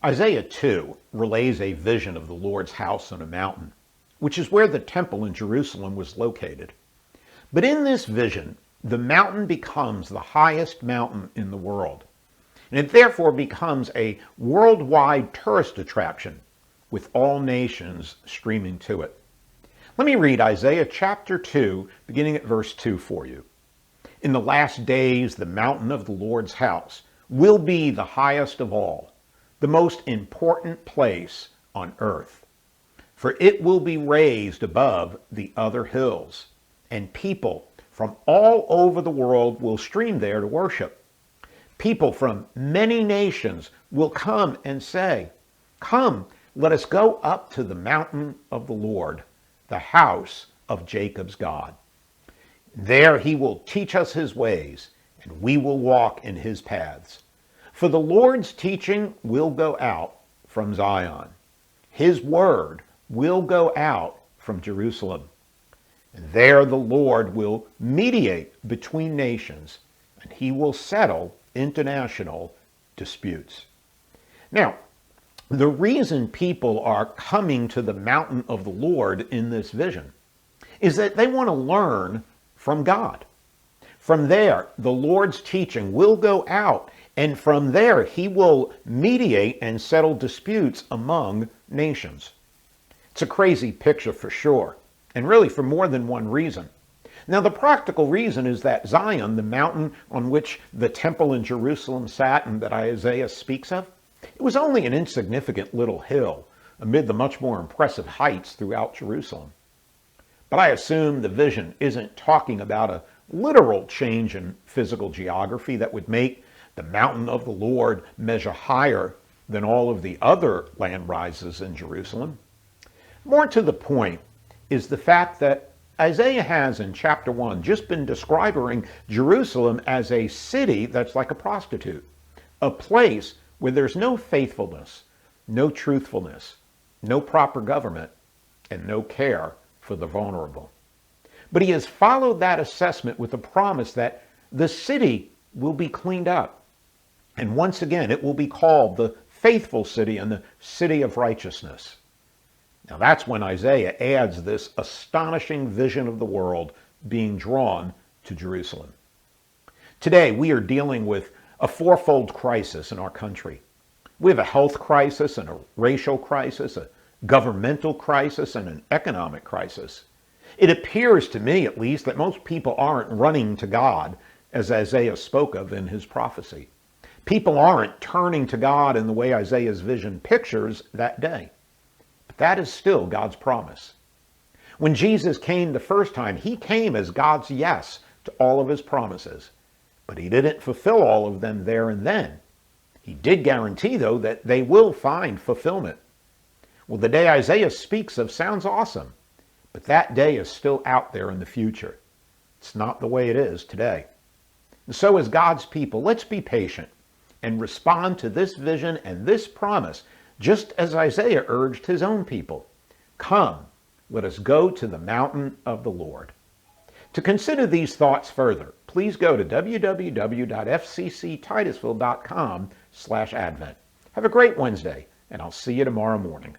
Isaiah 2 relays a vision of the Lord's house on a mountain, which is where the temple in Jerusalem was located. But in this vision, the mountain becomes the highest mountain in the world, and it therefore becomes a worldwide tourist attraction with all nations streaming to it. Let me read Isaiah chapter 2, beginning at verse 2 for you. In the last days, the mountain of the Lord's house will be the highest of all, the most important place on earth. For it will be raised above the other hills, and people from all over the world will stream there to worship. People from many nations will come and say, "Come, let us go up to the mountain of the Lord, the house of Jacob's God. There he will teach us his ways, and we will walk in his paths. For the Lord's teaching will go out from Zion. His word will go out from Jerusalem. And there the Lord will mediate between nations, and he will settle international disputes." Now, the reason people are coming to the mountain of the Lord in this vision is that they want to learn from God. From there, the Lord's teaching will go out, and from there, he will mediate and settle disputes among nations. It's a crazy picture for sure, and really for more than one reason. Now, the practical reason is that Zion, the mountain on which the temple in Jerusalem sat and that Isaiah speaks of, it was only an insignificant little hill amid the much more impressive heights throughout Jerusalem. But I assume the vision isn't talking about a literal change in physical geography that would make the mountain of the Lord measure higher than all of the other land rises in Jerusalem. More to the point is the fact that Isaiah has in chapter 1 just been describing Jerusalem as a city that's like a prostitute, a place where there's no faithfulness, no truthfulness, no proper government, and no care for the vulnerable. But he has followed that assessment with the promise that the city will be cleaned up. And once again, it will be called the faithful city and the city of righteousness. Now that's when Isaiah adds this astonishing vision of the world being drawn to Jerusalem. Today, we are dealing with a fourfold crisis in our country. We have a health crisis and a racial crisis, a governmental crisis, and an economic crisis. It appears to me, at least, that most people aren't running to God, as Isaiah spoke of in his prophecy. People aren't turning to God in the way Isaiah's vision pictures that day. But that is still God's promise. When Jesus came the first time, he came as God's yes to all of his promises. But he didn't fulfill all of them there and then. He did guarantee, though, that they will find fulfillment. Well, the day Isaiah speaks of sounds awesome, but that day is still out there in the future. It's not the way it is today. And so as God's people, let's be patient and respond to this vision and this promise, just as Isaiah urged his own people. Come, let us go to the mountain of the Lord. To consider these thoughts further, please go to www.fcctitusville.com/Advent. Have a great Wednesday, and I'll see you tomorrow morning.